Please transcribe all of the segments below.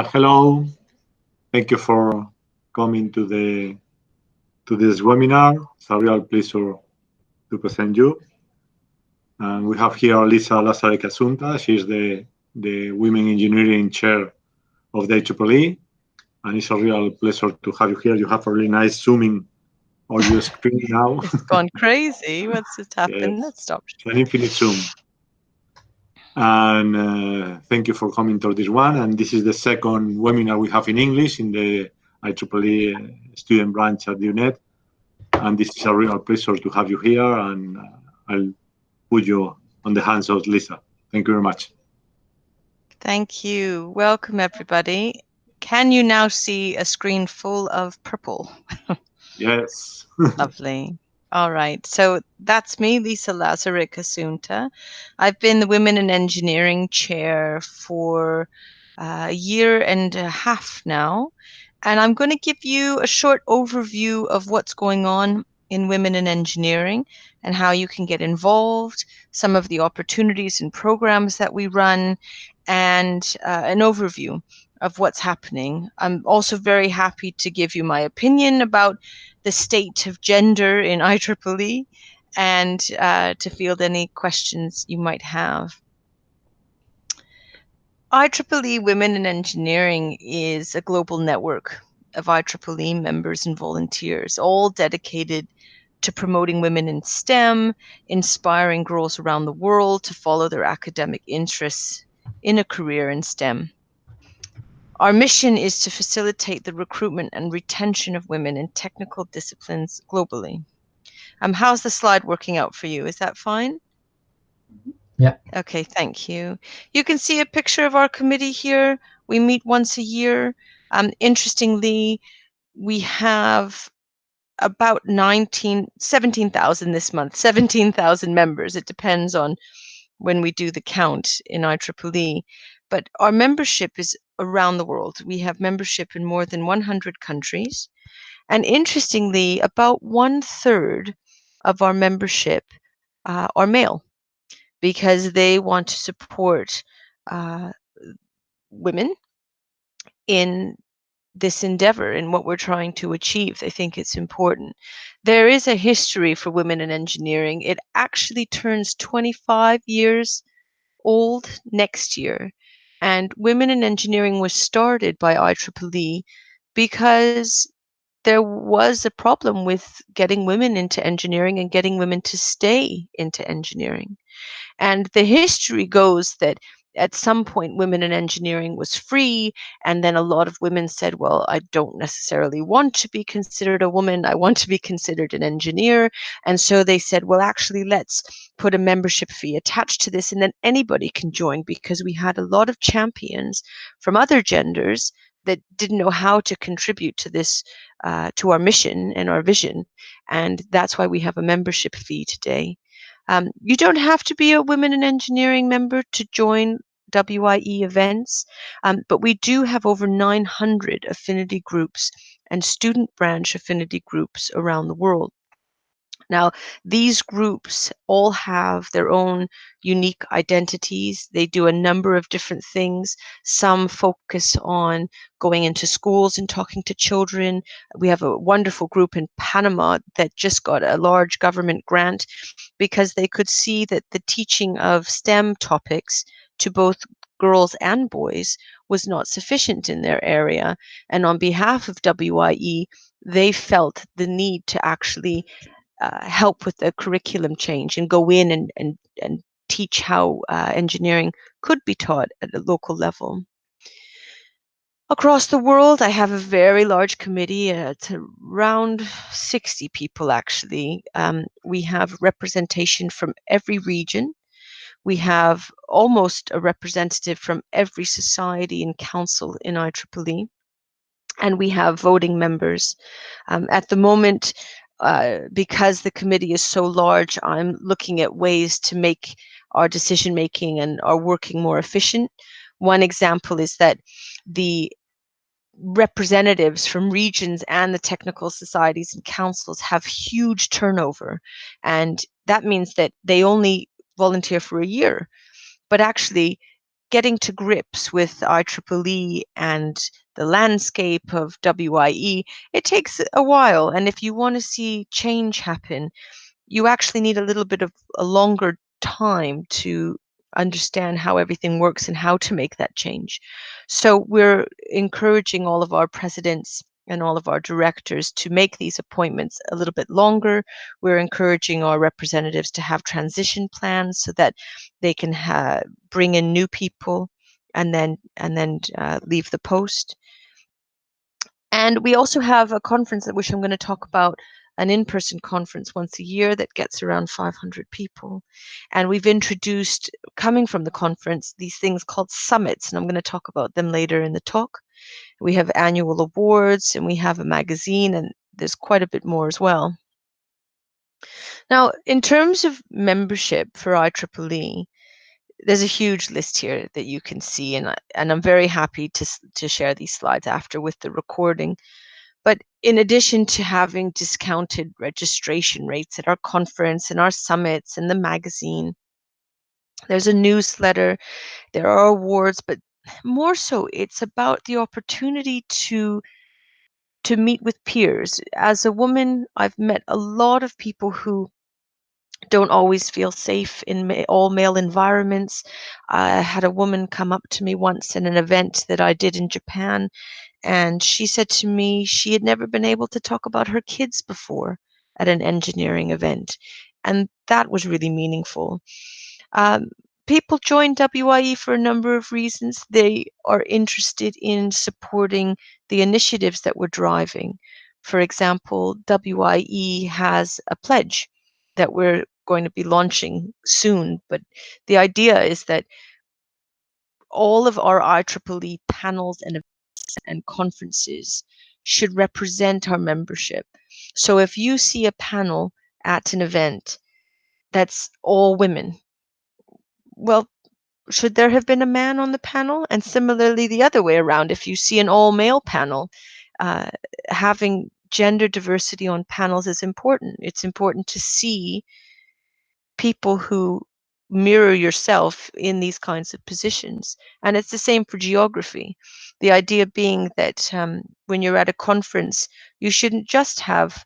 Hello. Thank you for coming to this webinar. It's a real pleasure to present you. And we have here Lisa Lazareck Asunta. She's the Women Engineering Chair of the IEEE. And it's a real pleasure to have you here. You have a really nice zooming on your screen now. It's gone crazy. What's just happened? Yes, Let's stop. it's an infinite zoom. And thank you for coming to this one. And this is the second webinar we have in English in the IEEE student branch at UNED. And this is a real pleasure to have you here. And I'll put you on the hands of Lisa. Thank you very much. Thank you. Welcome, everybody. Can you now see a screen full of purple? Yes. Lovely. All right. So that's me, Lisa Lazareck Asunta. I've been the Women in Engineering Chair for a year and a half now. And I'm going to give you a short overview of what's going on in Women in Engineering and how you can get involved, some of the opportunities and programs that we run, and an overview of what's happening. I'm also very happy to give you my opinion about the state of gender in IEEE and to field any questions you might have. IEEE Women in Engineering is a global network of IEEE members and volunteers, all dedicated to promoting women in STEM, inspiring girls around the world to follow their academic interests in a career in STEM. Our mission is to facilitate the recruitment and retention of women in technical disciplines globally. How's the slide working out for you? Is that fine? Yeah. Okay, thank you. You can see a picture of our committee here. We meet once a year. Interestingly, we have about 17,000 this month, 17,000 members. It depends on when we do the count in IEEE. But our membership is around the world. We have membership in more than 100 countries. And interestingly, about 1/3 of our membership are male because they want to support women in this endeavor and what we're trying to achieve. They think it's important. There is a history for women in engineering. It actually turns 25 years old next year. And Women in Engineering was started by IEEE because there was a problem with getting women into engineering and getting women to stay into engineering. And the history goes that at some point, women in engineering was free. And then a lot of women said, well, I don't necessarily want to be considered a woman. I want to be considered an engineer. And so they said, well, actually, let's put a membership fee attached to this. And then anybody can join, because we had a lot of champions from other genders that didn't know how to contribute to this, to our mission and our vision. And that's why we have a membership fee today. You don't have to be a Women in Engineering member to join WIE events, but we do have over 900 affinity groups and student branch affinity groups around the world. Now, these groups all have their own unique identities. They do a number of different things. Some focus on going into schools and talking to children. We have a wonderful group in Panama that just got a large government grant because they could see that the teaching of STEM topics to both girls and boys was not sufficient in their area. And on behalf of WIE, they felt the need to actually help with the curriculum change and go in and teach how engineering could be taught at a local level. Across the world, I have a very large committee. It's around 60 people, actually. We have representation from every region. We have almost a representative from every society and council in IEEE. And we have voting members. At the moment, because the committee is so large, I'm looking at ways to make our decision making and our working more efficient. One example is that the representatives from regions and the technical societies and councils have huge turnover. And that means that they only volunteer for a year. But actually, getting to grips with IEEE and the landscape of WIE, it takes a while. And if you want to see change happen, you actually need a little bit of a longer time to understand how everything works and how to make that change. So we're encouraging all of our presidents and all of our directors to make these appointments a little bit longer. We're encouraging our representatives to have transition plans so that they can bring in new people and then leave the post. And we also have a conference which I'm going to talk about, an in-person conference once a year that gets around 500 people. And we've introduced, coming from the conference, these things called summits, and I'm going to talk about them later in the talk. We have annual awards, and we have a magazine, and there's quite a bit more as well. Now, in terms of membership for IEEE, there's a huge list here that you can see, and I'm very happy to share these slides after with the recording. But in addition to having discounted registration rates at our conference and our summits and the magazine, there's a newsletter, there are awards, but more so it's about the opportunity to meet with peers. As a woman, I've met a lot of people who don't always feel safe in all male environments. I had a woman come up to me once in an event that I did in Japan, and she said to me she had never been able to talk about her kids before at an engineering event. And that was really meaningful. People join WIE for a number of reasons. They are interested in supporting the initiatives that we're driving. For example, WIE has a pledge that we're going to be launching soon. But the idea is that all of our IEEE panels and conferences should represent our membership. So if you see a panel at an event that's all women, well, should there have been a man on the panel? And similarly, the other way around, if you see an all male panel, uh, having gender diversity on panels is important. It's important to see people who mirror yourself in these kinds of positions. And it's the same for geography. The idea being that when you're at a conference, you shouldn't just have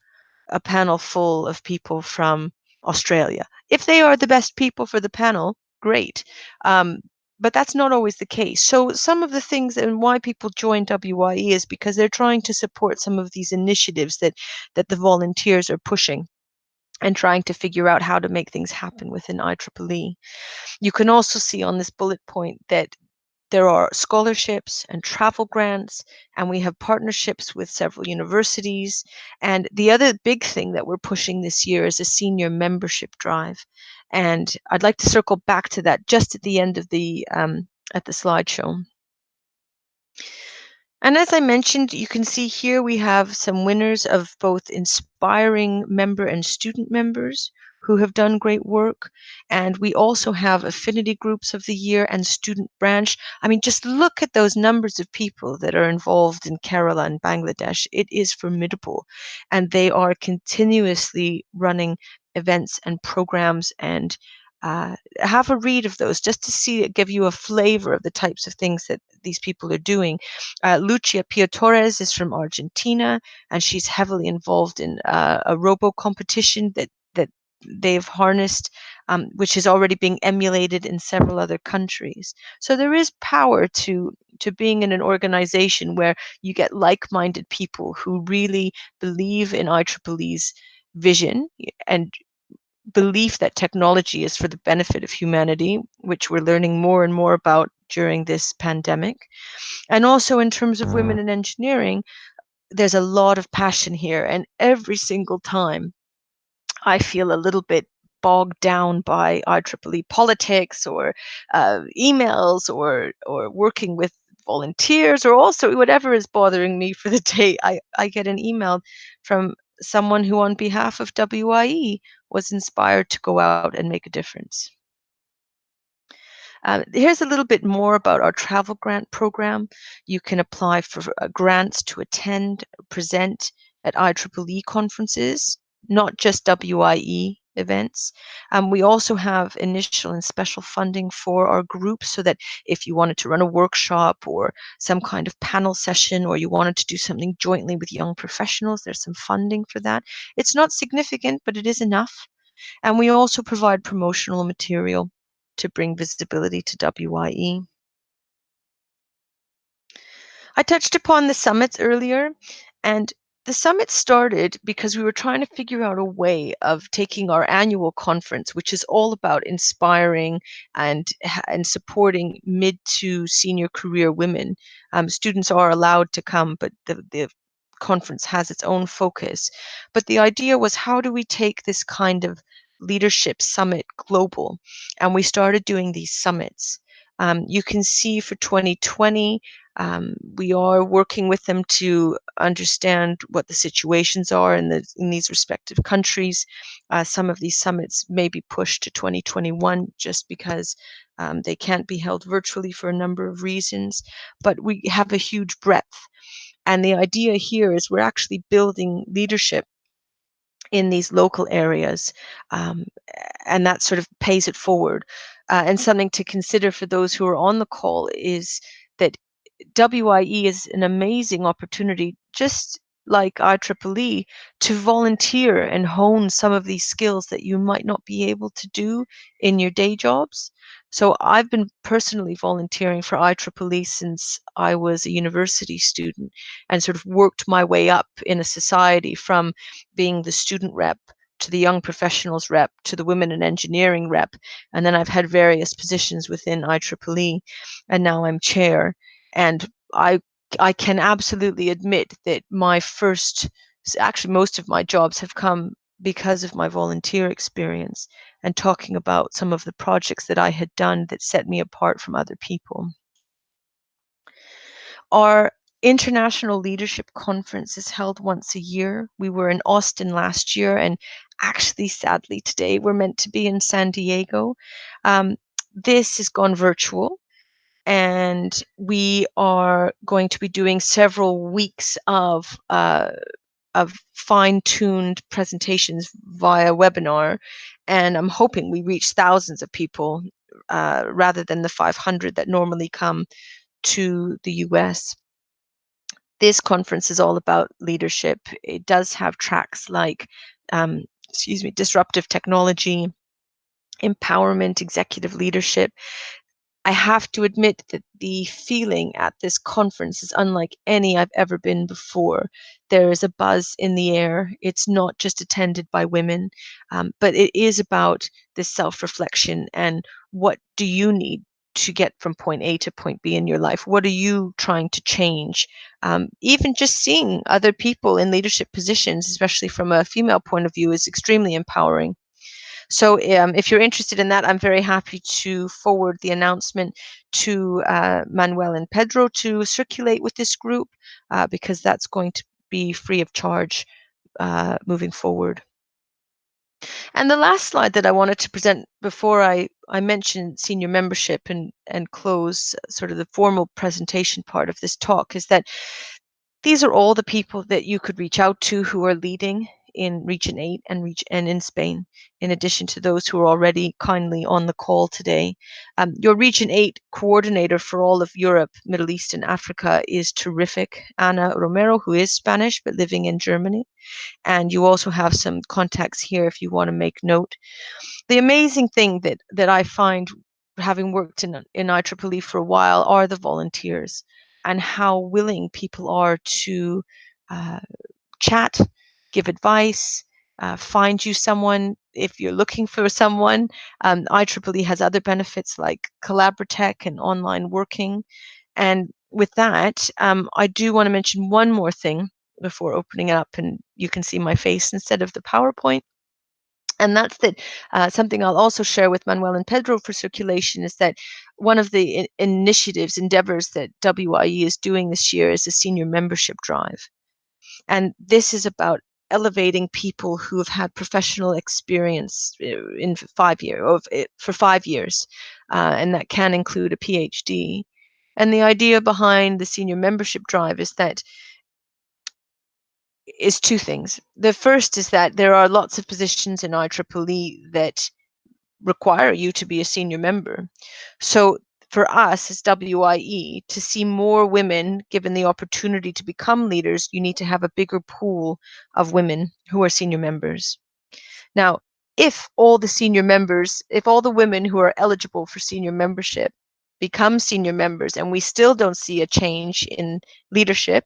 a panel full of people from Australia. If they are the best people for the panel, great. But that's not always the case. So some of the things and why people join WIE is because they're trying to support some of these initiatives that the volunteers are pushing and trying to figure out how to make things happen within IEEE. You can also see on this bullet point that there are scholarships and travel grants, and we have partnerships with several universities. And the other big thing that we're pushing this year is a senior membership drive. And I'd like to circle back to that just at the end of the slideshow. And as I mentioned, you can see here we have some winners of both inspiring member and student members who have done great work. And we also have affinity groups of the year and student branch. I mean, just look at those numbers of people that are involved in Kerala and Bangladesh. It is formidable. And they are continuously running events and programs, and have a read of those just to give you a flavor of the types of things that these people are doing. Lucia Pio Torres is from Argentina, and she's heavily involved in a robo competition that they've harnessed, which is already being emulated in several other countries. So there is power to being in an organization where you get like-minded people who really believe in IEEE's vision and belief that technology is for the benefit of humanity, which we're learning more and more about during this pandemic. And also in terms of women in engineering, there's a lot of passion here. And every single time I feel a little bit bogged down by IEEE politics or emails or working with volunteers, or also whatever is bothering me for the day, I get an email from someone who on behalf of WIE was inspired to go out and make a difference. Here's a little bit more about our travel grant program. You can apply for grants to attend, present at IEEE conferences, not just WIE events. We also have initial and special funding for our group, so that if you wanted to run a workshop or some kind of panel session, or you wanted to do something jointly with young professionals, there's some funding for that. It's not significant, but it is enough. And we also provide promotional material to bring visibility to WIE. I touched upon the summits earlier, and the summit started because we were trying to figure out a way of taking our annual conference, which is all about inspiring and supporting mid to senior career women. Students are allowed to come, but the conference has its own focus. But the idea was, how do we take this kind of leadership summit global? And we started doing these summits. You can see for 2020, we are working with them to understand what the situations are in these respective countries. Some of these summits may be pushed to 2021 just because they can't be held virtually for a number of reasons, but we have a huge breadth. And the idea here is we're actually building leadership in these local areas, um, and that sort of pays it forward. And something to consider for those who are on the call is that WIE is an amazing opportunity, just like IEEE, to volunteer and hone some of these skills that you might not be able to do in your day jobs. So I've been personally volunteering for IEEE since I was a university student, and sort of worked my way up in a society from being the student rep to the young professionals rep to the women in engineering rep. And then I've had various positions within IEEE, and now I'm chair. And I can absolutely admit that actually most of my jobs have come because of my volunteer experience, and talking about some of the projects that I had done that set me apart from other people. Our International Leadership Conference is held once a year. We were in Austin last year, and actually, sadly, today we're meant to be in San Diego. This has gone virtual, and we are going to be doing several weeks of fine-tuned presentations via webinar, and I'm hoping we reach thousands of people rather than the 500 that normally come to the US. This conference is all about leadership. It does have tracks like, disruptive technology, empowerment, executive leadership. I have to admit that the feeling at this conference is unlike any I've ever been before. There is a buzz in the air. It's not just attended by women, but it is about this self-reflection and what do you need to get from point A to point B in your life? What are you trying to change? Even just seeing other people in leadership positions, especially from a female point of view, is extremely empowering. So if you're interested in that, I'm very happy to forward the announcement to Manuel and Pedro to circulate with this group, because that's going to be free of charge moving forward. And the last slide that I wanted to present before I mention senior membership and close sort of the formal presentation part of this talk is that these are all the people that you could reach out to who are leading in Region 8 and in Spain, in addition to those who are already kindly on the call today. Your Region 8 coordinator for all of Europe, Middle East, and Africa is terrific, Ana Romero, who is Spanish but living in Germany. And you also have some contacts here if you want to make note. The amazing thing that I find, having worked in IEEE for a while, are the volunteers and how willing people are to chat, give advice, find you someone if you're looking for someone. IEEE has other benefits like Collaboratech and online working. And with that, I do want to mention one more thing before opening it up, and you can see my face instead of the PowerPoint. And that's that something I'll also share with Manuel and Pedro for circulation is that one of the initiatives, endeavors that WIE is doing this year is a senior membership drive. And this is about elevating people who have had professional experience in 5 years, for 5 years, and that can include a PhD. And the idea behind the senior membership drive is that is two things. The first is that there are lots of positions in IEEE that require you to be a senior member. So for us as WIE, to see more women given the opportunity to become leaders, you need to have a bigger pool of women who are senior members. Now, if all the women who are eligible for senior membership become senior members and we still don't see a change in leadership,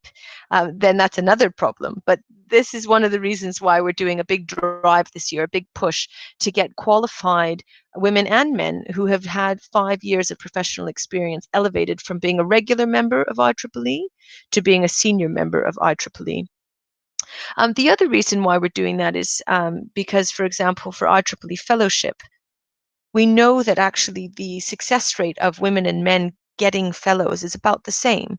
then that's another problem. But this is one of the reasons why we're doing a big drive this year, a big push to get qualified women and men who have had 5 years of professional experience elevated from being a regular member of IEEE to being a senior member of IEEE. The other reason why we're doing that is because, for example, for IEEE fellowship, we know that actually the success rate of women and men getting fellows is about the same.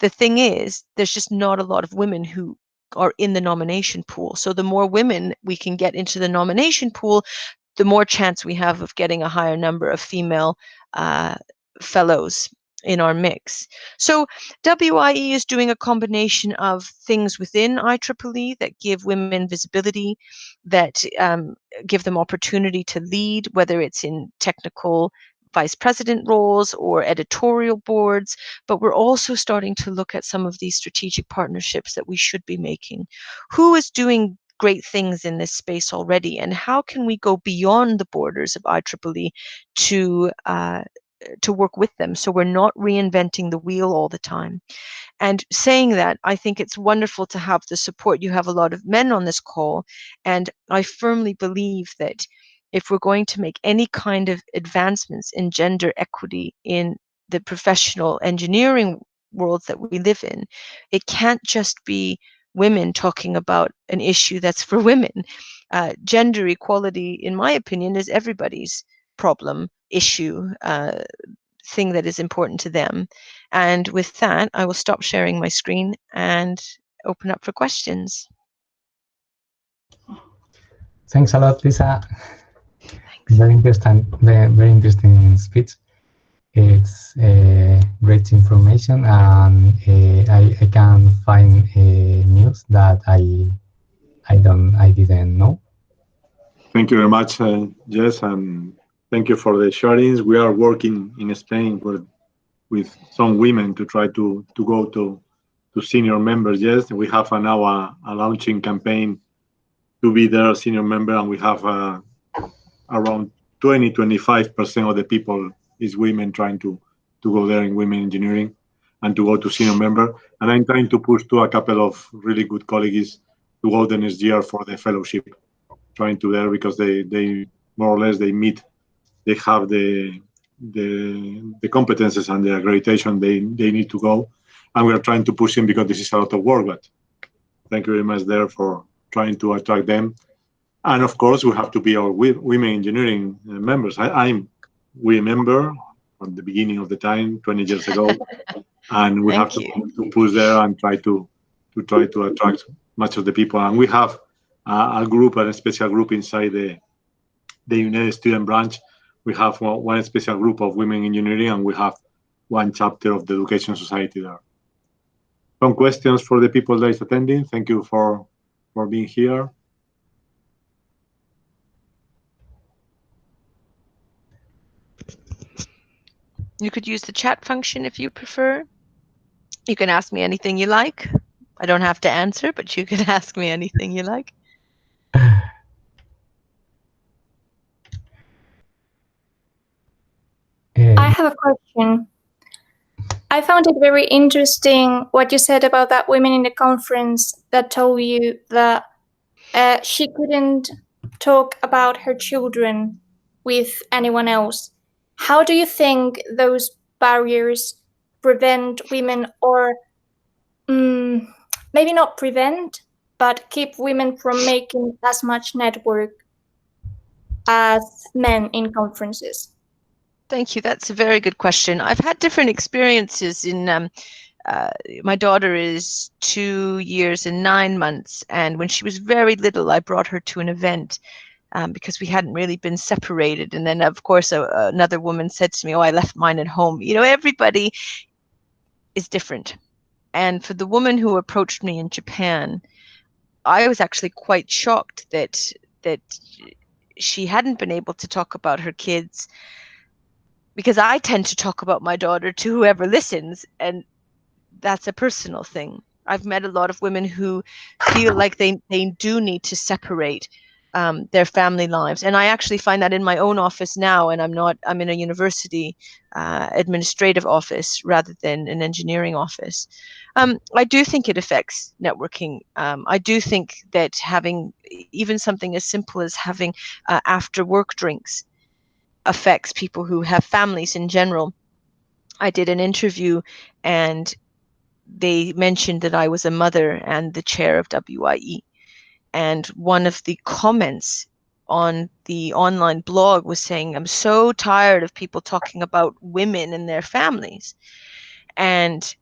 The thing is, there's just not a lot of women who are in the nomination pool. So the more women we can get into the nomination pool, the more chance we have of getting a higher number of female fellows in our mix. So WIE is doing a combination of things within IEEE that give women visibility, that give them opportunity to lead, whether it's in technical vice president roles or editorial boards, but we're also starting to look at some of these strategic partnerships that we should be making. Who is doing great things in this space already, and how can we go beyond the borders of IEEE to work with them so we're not reinventing the wheel all the time? And saying that, I think it's wonderful to have the support. You have a lot of men on this call, and I firmly believe that if we're going to make any kind of advancements in gender equity in the professional engineering worlds that we live in, it can't just be women talking about an issue that's for women. Gender equality, in my opinion, is everybody's problem, issue, thing that is important to them. And with that, I will stop sharing my screen and open up for questions. Thanks a lot, Lisa. Thanks. Very interesting speech. It's great information, and I can find news that I didn't know. Thank you very much, Jess, and thank you for the sharings. We are working in Spain with some women to try to go to senior members. Yes, we have now a launching campaign to be their senior member, and we have around 20-25% of the people is women trying to go there in women engineering and to go to senior member. And I'm trying to push to a couple of really good colleagues to go the next year for the fellowship, trying to there because they more or less they have the competences and the accreditation they need to go, and we are trying to push them because this is a lot of work. But thank you very much there for trying to attract them. And of course, we have to be our women engineering members. I'm we member from the beginning of the time, 20 years ago, and we have to push there and try to attract much of the people. And we have a group, a special group inside the United Student Branch. We have one special group of women engineering, and we have one chapter of the Education Society there. Some questions for the people that is attending. Thank you for being here. You could use the chat function if you prefer. You can ask me anything you like. I don't have to answer, but you can ask me anything you like. I have a question. I found it very interesting what you said about that women in the conference that told you that she couldn't talk about her children with anyone else. How do you think those barriers prevent women, or maybe not prevent, but keep women from making as much network as men in conferences? Thank you. That's a very good question. I've had different experiences in my daughter is 2 years and 9 months, and when she was very little, I brought her to an event because we hadn't really been separated. And then, of course, another woman said to me, "Oh, I left mine at home." You know, everybody is different. And for the woman who approached me in Japan, I was actually quite shocked that she hadn't been able to talk about her kids, because I tend to talk about my daughter to whoever listens, and that's a personal thing. I've met a lot of women who feel like they do need to separate their family lives, and I actually find that in my own office now. And I'm in a university administrative office rather than an engineering office. I do think it affects networking. I do think that having even something as simple as having after work drinks affects people who have families in general. I did an interview, and they mentioned that I was a mother and the chair of WIE. And one of the comments on the online blog was saying, I'm so tired of people talking about women and their families. And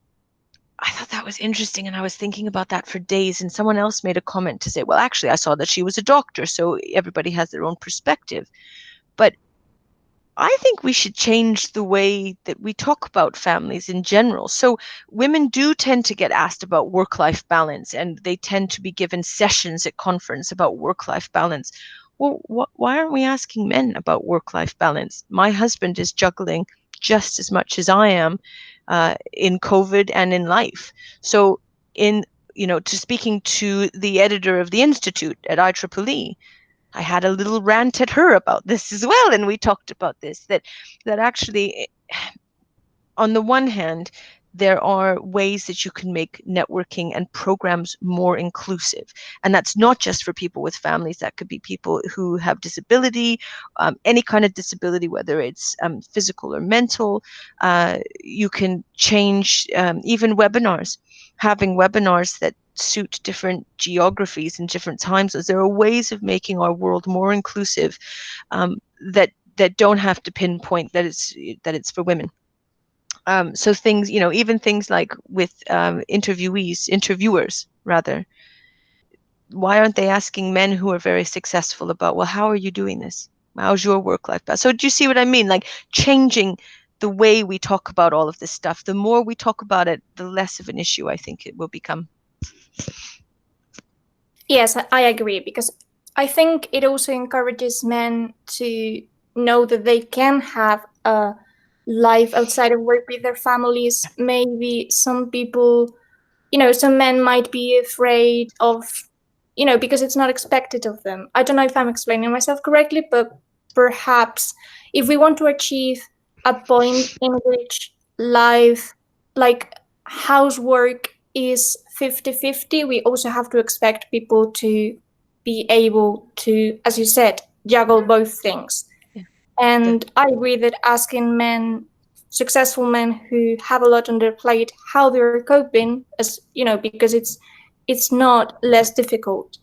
I thought that was interesting, and I was thinking about that for days. And someone else made a comment to say, well, actually, I saw that she was a doctor, so everybody has their own perspective. But I think we should change the way that we talk about families in general. So women do tend to get asked about work-life balance, and they tend to be given sessions at conference about work-life balance. Well, why aren't we asking men about work-life balance? My husband is juggling just as much as I am in COVID and in life. So speaking to the editor of the Institute at IEEE, I had a little rant at her about this as well, and we talked about this, that actually, on the one hand, there are ways that you can make networking and programs more inclusive. And that's not just for people with families. That could be people who have disability, any kind of disability, whether it's physical or mental. You can change even webinars, having webinars that suit different geographies and different time zones. There are ways of making our world more inclusive that don't have to pinpoint that it's for women. So things, even things like with interviewers rather, why aren't they asking men who are very successful about, well, how are you doing this? How's your work-life balance? So do you see what I mean? Like changing the way we talk about all of this stuff. The more we talk about it, the less of an issue I think it will become. Yes, I agree, because I think it also encourages men to know that they can have a life outside of work with their families. Maybe some people, some men might be afraid of, because it's not expected of them. I don't know if I'm explaining myself correctly, but perhaps if we want to achieve a point in which life, like housework, is 50-50, we also have to expect people to be able to, as you said, juggle both things. Yeah. And I agree that asking men, successful men who have a lot on their plate, how they're coping, as because it's not less difficult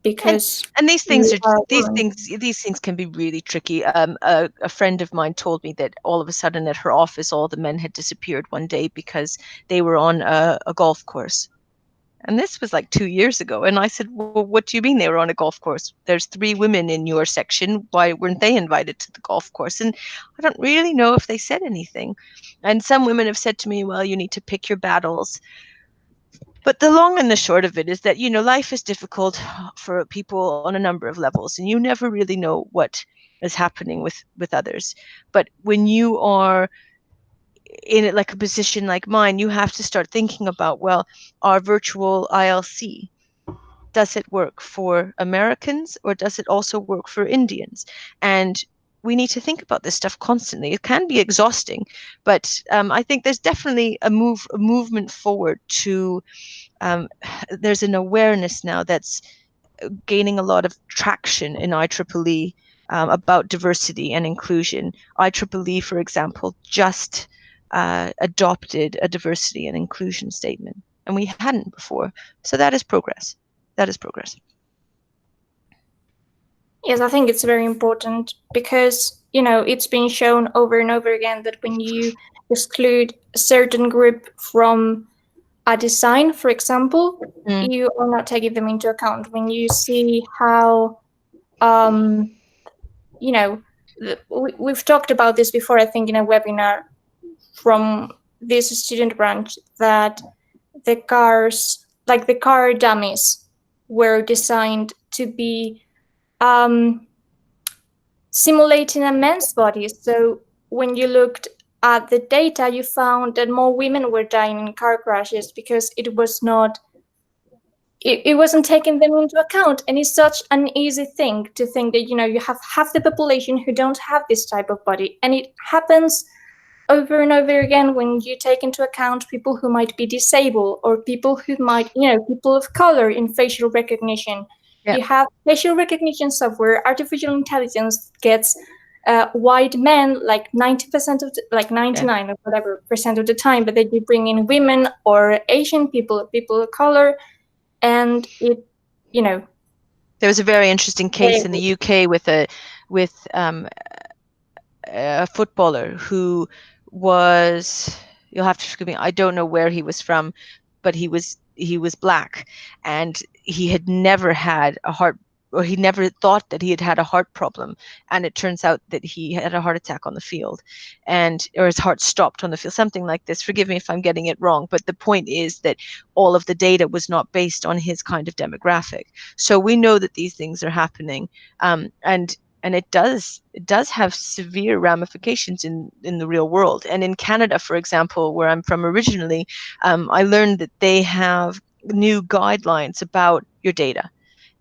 because and these things women. these things can be really tricky. A friend of mine told me that all of a sudden at her office, all the men had disappeared one day because they were on a golf course. And this was like 2 years ago. And I said, well, what do you mean they were on a golf course? There's 3 women in your section. Why weren't they invited to the golf course? And I don't really know if they said anything. And some women have said to me, well, you need to pick your battles. But the long and the short of it is that, life is difficult for people on a number of levels, and you never really know what is happening with others. But when you are in like a position like mine, you have to start thinking about, well, our virtual ILC, does it work for Americans or does it also work for Indians? And we need to think about this stuff constantly. It can be exhausting, but I think there's definitely a movement forward to. There's an awareness now that's gaining a lot of traction in IEEE about diversity and inclusion. IEEE, for example, just adopted a diversity and inclusion statement, and we hadn't before. So that is progress. That is progress. Yes, I think it's very important because, it's been shown over and over again that when you exclude a certain group from a design, for example, you are not taking them into account. When you see how, we've talked about this before, I think, in a webinar from this student branch, that the cars, like the car dummies, were designed to be simulating a man's body. So when you looked at the data, you found that more women were dying in car crashes because it wasn't taking them into account. And it's such an easy thing to think that, you have half the population who don't have this type of body. And it happens over and over again when you take into account people who might be disabled or people who might, people of color in facial recognition. Yeah. You have facial recognition software, artificial intelligence gets white men like 90% of, 99 or whatever percent of the time, but then you bring in women or Asian people, people of color, and it, There was a very interesting case in the UK with a footballer who was, you'll have to forgive me, I don't know where he was from, but he was black, and he had never had a heart, or he never thought that he had had a heart problem, and it turns out that he had a heart attack on the field, or his heart stopped on the field, something like this. Forgive me if I'm getting it wrong, but the point is that all of the data was not based on his kind of demographic. So we know that these things are happening, and it does have severe ramifications in the real world. And in Canada, for example, where I'm from originally, I learned that they have new guidelines about your data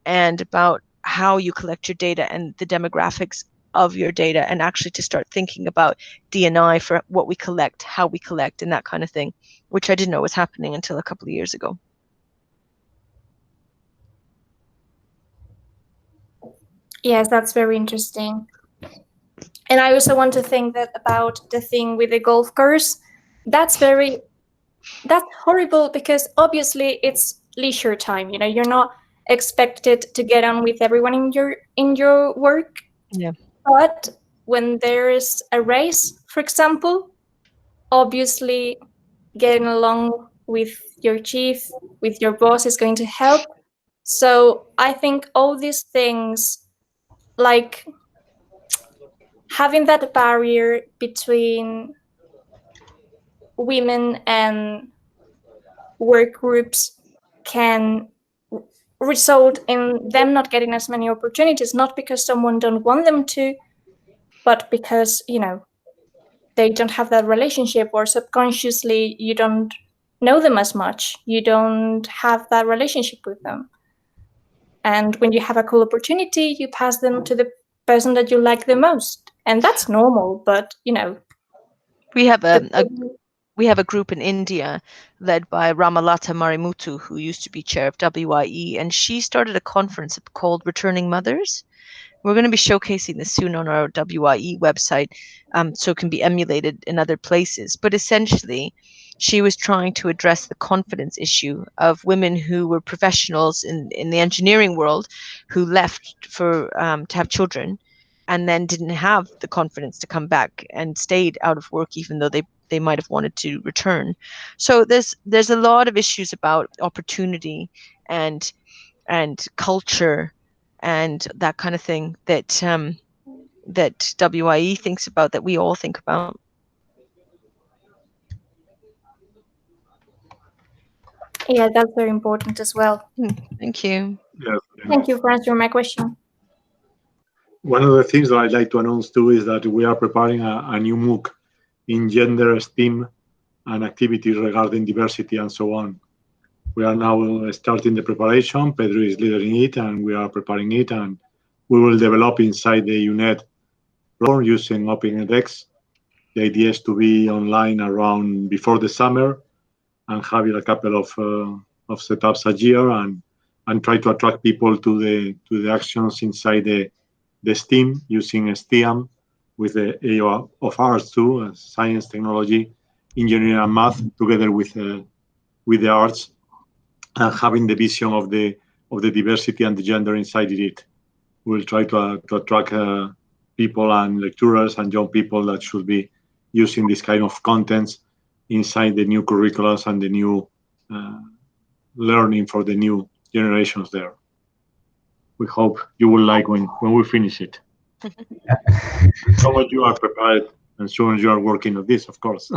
and about how you collect your data and the demographics of your data, and actually to start thinking about D&I for what we collect, how we collect, and that kind of thing, which I didn't know was happening until a couple of years ago. Yes, that's very interesting. And I also want to think that about the thing with the golf course. That's horrible because obviously it's leisure time. You're not expected to get on with everyone in your work. Yeah. But when there is a race, for example, obviously getting along with your chief, with your boss is going to help. So I think all these things, like having that barrier between women and work groups, can result in them not getting as many opportunities, not because someone don't want them to, but because, they don't have that relationship, or subconsciously you don't know them as much. You don't have that relationship with them. And when you have a cool opportunity, you pass them to the person that you like the most. And that's normal, but, We have a group in India led by Ramalata Marimutu, who used to be chair of WIE, and she started a conference called Returning Mothers. We're going to be showcasing this soon on our WIE website, so it can be emulated in other places. But essentially, she was trying to address the confidence issue of women who were professionals in the engineering world, who left for to have children, and then didn't have the confidence to come back and stayed out of work, even though they might have wanted to return. So there's a lot of issues about opportunity and culture and that kind of thing that that WIE thinks about, that we all think about. Yeah, that's very important as well. Thank you. Yes. Thank you for answering my question. One of the things that I'd like to announce too is that we are preparing a new MOOC in gender, STEAM, and activities regarding diversity and so on. We are now starting the preparation. Pedro is leading it, and we are preparing it, and we will develop inside the UNED platform using OpenEdX. The idea is to be online around before the summer and having a couple of setups a year, and try to attract people to the actions inside the STEAM using STEAM with the area of arts too, science, technology, engineering, and math, together with the arts, and having the vision of the diversity and the gender inside it. We'll try to attract people and lecturers and young people that should be using this kind of contents inside the new curriculums and the new learning for the new generations there. We hope you will like when we finish it. So much you are prepared, and soon you are working on this, of course.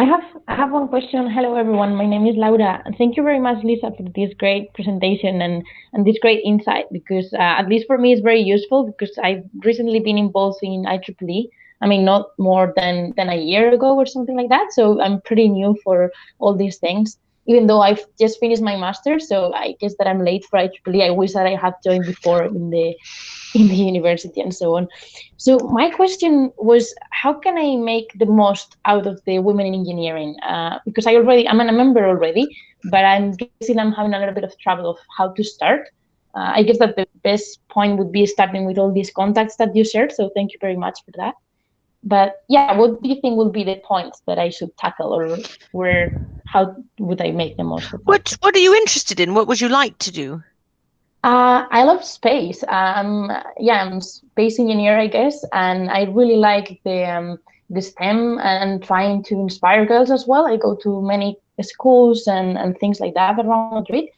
I have one question. Hello everyone. My name is Laura. And thank you very much, Lisa, for this great presentation and this great insight because at least for me it's very useful because I've recently been involved in IEEE. I mean, not more than a year ago or something like that. So I'm pretty new for all these things. Even though I've just finished my master's, so I guess that I'm late for IEEE. I wish that I had joined before in the university and so on. So my question was, how can I make the most out of the women in engineering? Because I'm a member already, but I'm guessing I'm having a little bit of trouble of how to start. I guess that the best point would be starting with all these contacts that you shared. So thank you very much for that. But yeah, what do you think will be the points that I should tackle, or how would I make the most of that? What are you interested in? What would you like to do? I love space. I'm space engineer, I guess, and I really like the STEM and trying to inspire girls as well. I go to many schools and things like that around Madrid.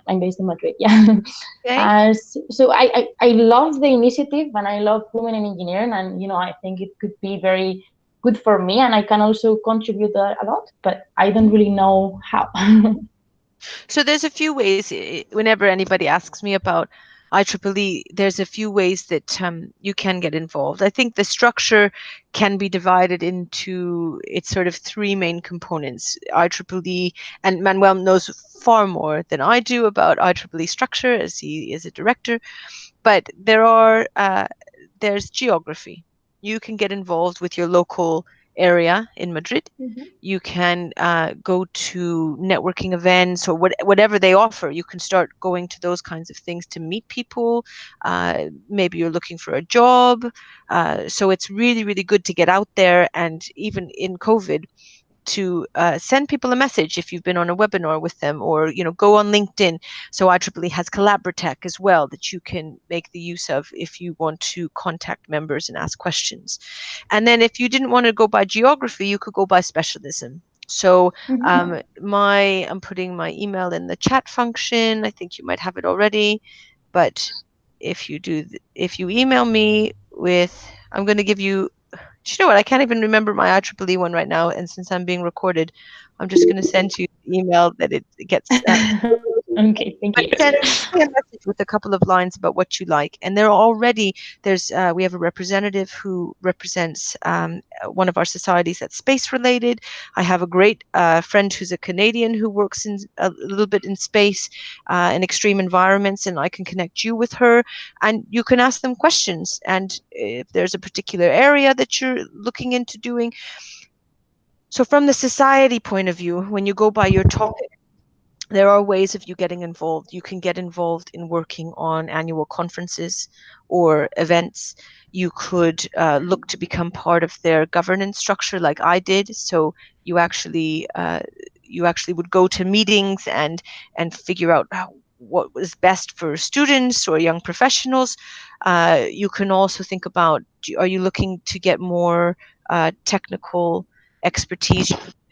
I'm based in Madrid, yeah. Okay. So I love the initiative and I love women in engineering, and I think it could be very good for me, and I can also contribute a lot, but I don't really know how. So there's a few ways. Whenever anybody asks me about IEEE, there's a few ways that you can get involved. I think the structure can be divided into its sort of three main components. IEEE, and Manuel knows far more than I do about IEEE structure as he is a director, but there's geography. You can get involved with your local area in Madrid. You can go to networking events or whatever they offer. You can start going to those kinds of things to meet people. Maybe you're looking for a job. So it's really, really good to get out there. And even in COVID, to send people a message if you've been on a webinar with them, or go on LinkedIn. So IEEE has Collabratech as well that you can make the use of if you want to contact members and ask questions. And then if you didn't want to go by geography, you could go by specialism. So I'm putting my email in the chat function. I think you might have it already, but if you email me with, I'm going to give you, do you know what? I can't even remember my IEEE one right now. And since I'm being recorded, I'm just going to send you the email that it gets. Okay, thank But you. send me a message with a couple of lines about what you like. And we have a representative who represents one of our societies that's space related. I have a great friend who's a Canadian who works in a little bit in space in extreme environments, and I can connect you with her, and you can ask them questions. And if there's a particular area that you're looking into doing. So from the society point of view, when you go by your topic, there are ways of you getting involved. You can get involved in working on annual conferences or events. You could look to become part of their governance structure, like I did. So you actually would go to meetings and figure out what was best for students or young professionals. You can also think about: are you looking to get more technical expertise?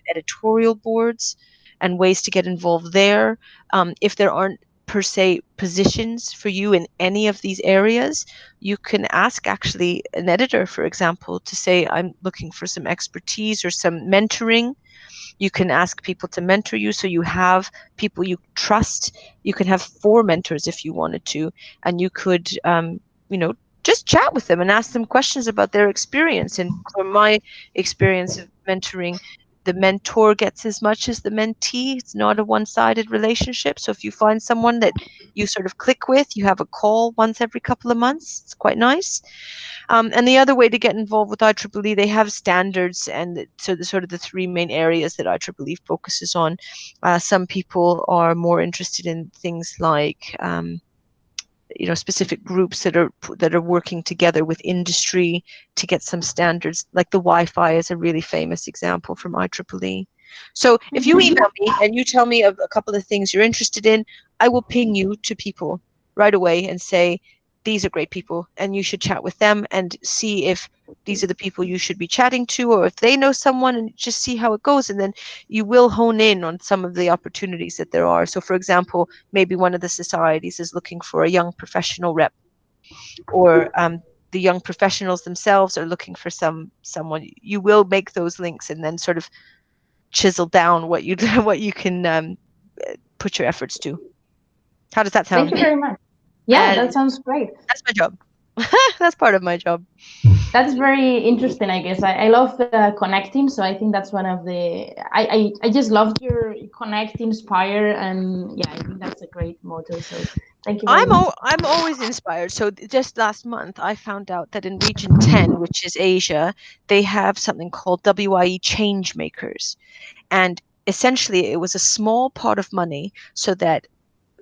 Editorial boards and ways to get involved there. If there aren't per se positions for you in any of these areas, you can ask actually an editor, for example, to say, I'm looking for some expertise or some mentoring. You can ask people to mentor you, so you have people you trust. You can have 4 mentors if you wanted to, and you could just chat with them and ask them questions about their experience. And from my experience of mentoring, the mentor gets as much as the mentee. It's not a one-sided relationship. So if you find someone that you sort of click with, you have a call once every couple of months. It's quite nice. And the other way to get involved with IEEE, they have standards, and so the sort of the 3 main areas that IEEE focuses on. Some people are more interested in things like specific groups that are working together with industry to get some standards. Like the Wi-Fi is a really famous example from IEEE. So if you email me and you tell me of a couple of things you're interested in, I will ping you to people right away and say, these are great people and you should chat with them and see if these are the people you should be chatting to, or if they know someone, and just see how it goes. And then you will hone in on some of the opportunities that there are. So for example, maybe one of the societies is looking for a young professional rep, or the young professionals themselves are looking for someone. You will make those links and then sort of chisel down what you what you can put your efforts to. How does that sound? Thank you very much. Yeah, And that sounds great. that's my job. That's part of my job. That's very interesting, I guess. I love connecting, so I think that's one of the I just loved your connect, inspire, and yeah, I think that's a great motto. So thank you very much. I'm always inspired. So just last month, I found out that in Region 10, which is Asia, they have something called WIE change makers, and essentially it was a small pot of money so that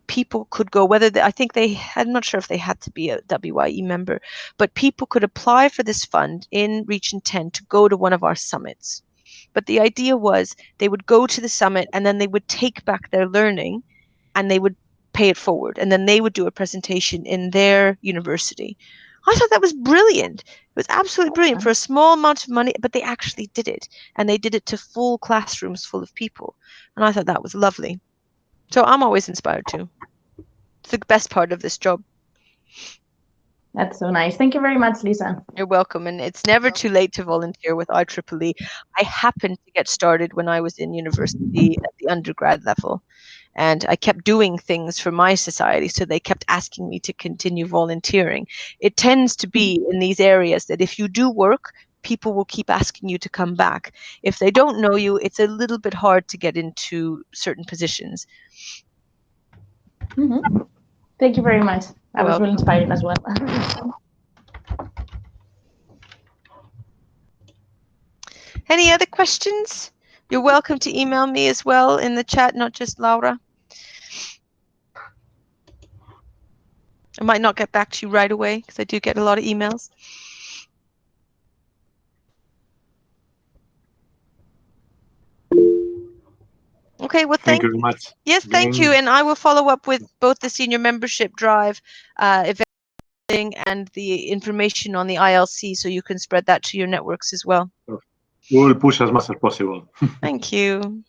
people could go, whether they, I think they, I'm not sure if they had to be a WIE member, but people could apply for this fund in Region 10 to go to one of our summits. But the idea was they would go to the summit and then they would take back their learning and they would pay it forward. And then they would do a presentation in their university. I thought that was brilliant. It was absolutely brilliant for a small amount of money, but they actually did it. And they did it to full classrooms full of people. And I thought that was lovely. So I'm always inspired too. It's the best part of this job. That's so nice. Thank you very much, Lisa. You're welcome. And it's never too late to volunteer with IEEE. I happened to get started when I was in university at the undergrad level. And I kept doing things for my society. So they kept asking me to continue volunteering. It tends to be in these areas that if you do work, people will keep asking you to come back. If they don't know you, it's a little bit hard to get into certain positions. Mm-hmm. Thank you very much. I was really inspired as well. Any other questions? You're welcome to email me as well in the chat, not just Laura. I might not get back to you right away because I do get a lot of emails. Okay, well, thank you very much. Yes, thank you. And I will follow up with both the senior membership drive event and the information on the ILC so you can spread that to your networks as well. We will push as much as possible. Thank you.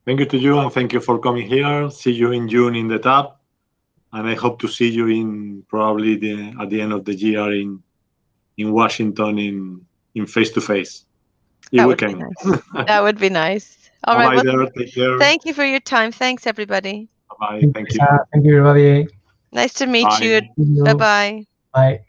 Thank you to you, and thank you for coming here. See you in June in the tab, and I hope to see you in probably at the end of the year in Washington in face-to-face. If we can. Nice. That would be nice. All Bye right. there. Take care. Thank you for your time. Thanks, everybody. Bye. Thank you. Thank you, everybody. Nice to meet you. Bye. Bye-bye. Bye.